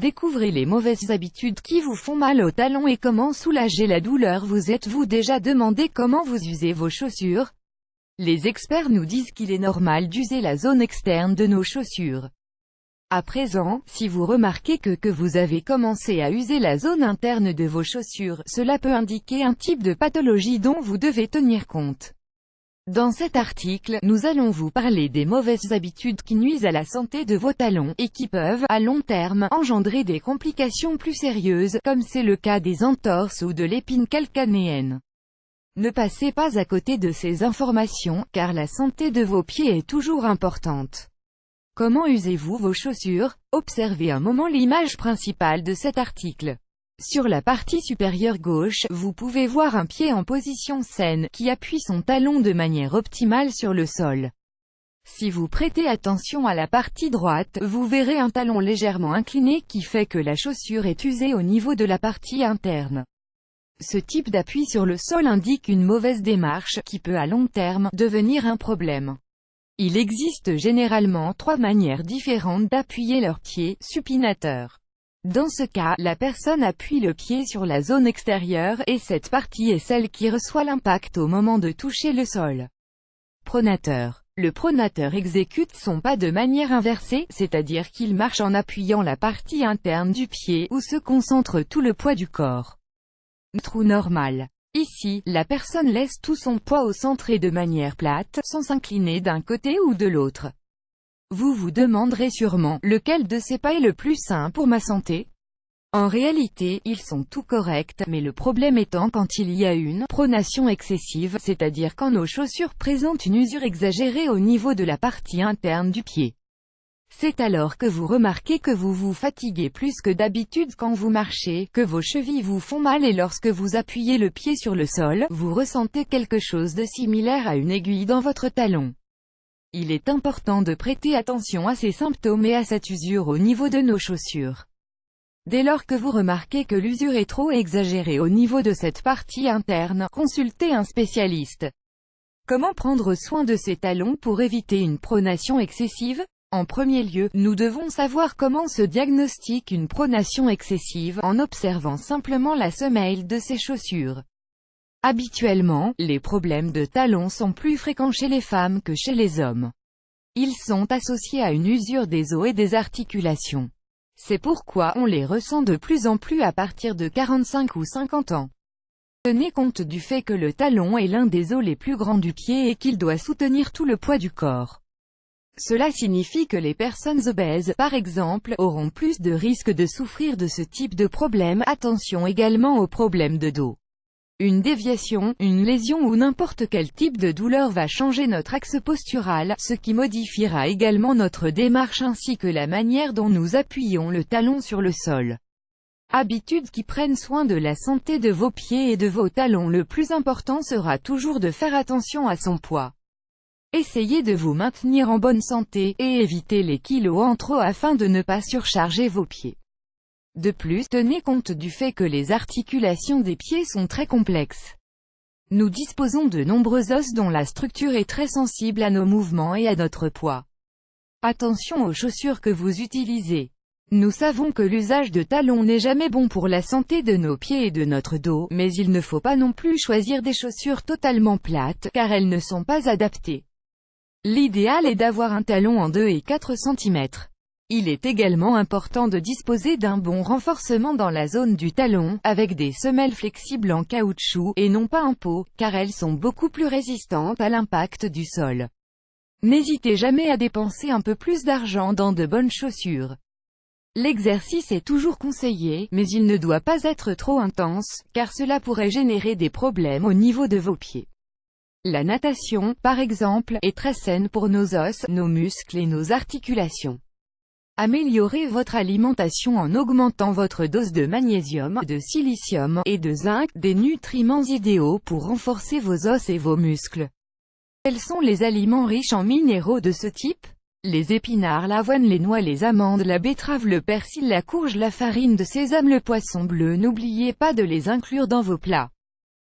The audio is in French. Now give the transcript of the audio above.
Découvrez les mauvaises habitudes qui vous font mal au talon et comment soulager la douleur. Vous êtes-vous déjà demandé comment vous usez vos chaussures? Les experts nous disent qu'il est normal d'user la zone externe de nos chaussures. À présent, si vous remarquez que vous avez commencé à user la zone interne de vos chaussures, cela peut indiquer un type de pathologie dont vous devez tenir compte. Dans cet article, nous allons vous parler des mauvaises habitudes qui nuisent à la santé de vos talons, et qui peuvent, à long terme, engendrer des complications plus sérieuses, comme c'est le cas des entorses ou de l'épine calcanéenne. Ne passez pas à côté de ces informations, car la santé de vos pieds est toujours importante. Comment usez-vous vos chaussures? Observez un moment l'image principale de cet article. Sur la partie supérieure gauche, vous pouvez voir un pied en position saine, qui appuie son talon de manière optimale sur le sol. Si vous prêtez attention à la partie droite, vous verrez un talon légèrement incliné qui fait que la chaussure est usée au niveau de la partie interne. Ce type d'appui sur le sol indique une mauvaise démarche, qui peut à long terme devenir un problème. Il existe généralement 3 manières différentes d'appuyer leur pied, supinateur. Dans ce cas, la personne appuie le pied sur la zone extérieure, et cette partie est celle qui reçoit l'impact au moment de toucher le sol. Pronateur. Le pronateur exécute son pas de manière inversée, c'est-à-dire qu'il marche en appuyant la partie interne du pied, où se concentre tout le poids du corps. Trou normal. Ici, la personne laisse tout son poids au centre et de manière plate, sans s'incliner d'un côté ou de l'autre. Vous vous demanderez sûrement, lequel de ces pas est le plus sain pour ma santé? En réalité, ils sont tous corrects, mais le problème étant quand il y a une pronation excessive, c'est-à-dire quand nos chaussures présentent une usure exagérée au niveau de la partie interne du pied. C'est alors que vous remarquez que vous vous fatiguez plus que d'habitude quand vous marchez, que vos chevilles vous font mal et lorsque vous appuyez le pied sur le sol, vous ressentez quelque chose de similaire à une aiguille dans votre talon. Il est important de prêter attention à ces symptômes et à cette usure au niveau de nos chaussures. Dès lors que vous remarquez que l'usure est trop exagérée au niveau de cette partie interne, consultez un spécialiste. Comment prendre soin de ces talons pour éviter une pronation excessive? En premier lieu, nous devons savoir comment se diagnostique une pronation excessive, en observant simplement la semelle de ces chaussures. Habituellement, les problèmes de talons sont plus fréquents chez les femmes que chez les hommes. Ils sont associés à une usure des os et des articulations. C'est pourquoi on les ressent de plus en plus à partir de 45 ou 50 ans. Tenez compte du fait que le talon est l'un des os les plus grands du pied et qu'il doit soutenir tout le poids du corps. Cela signifie que les personnes obèses, par exemple, auront plus de risques de souffrir de ce type de problème. Attention également aux problèmes de dos. Une déviation, une lésion ou n'importe quel type de douleur va changer notre axe postural, ce qui modifiera également notre démarche ainsi que la manière dont nous appuyons le talon sur le sol. Habitudes qui prennent soin de la santé de vos pieds et de vos talons. Le plus important sera toujours de faire attention à son poids. Essayez de vous maintenir en bonne santé, et évitez les kilos en trop afin de ne pas surcharger vos pieds. De plus, tenez compte du fait que les articulations des pieds sont très complexes. Nous disposons de nombreux os dont la structure est très sensible à nos mouvements et à notre poids. Attention aux chaussures que vous utilisez. Nous savons que l'usage de talons n'est jamais bon pour la santé de nos pieds et de notre dos, mais il ne faut pas non plus choisir des chaussures totalement plates, car elles ne sont pas adaptées. L'idéal est d'avoir un talon en 2 et 4 cm. Il est également important de disposer d'un bon renforcement dans la zone du talon, avec des semelles flexibles en caoutchouc, et non pas en peau, car elles sont beaucoup plus résistantes à l'impact du sol. N'hésitez jamais à dépenser un peu plus d'argent dans de bonnes chaussures. L'exercice est toujours conseillé, mais il ne doit pas être trop intense, car cela pourrait générer des problèmes au niveau de vos pieds. La natation, par exemple, est très saine pour nos os, nos muscles et nos articulations. Améliorez votre alimentation en augmentant votre dose de magnésium, de silicium, et de zinc, des nutriments idéaux pour renforcer vos os et vos muscles. Quels sont les aliments riches en minéraux de ce type? Les épinards, l'avoine, les noix, les amandes, la betterave, le persil, la courge, la farine de sésame, le poisson bleu. N'oubliez pas de les inclure dans vos plats.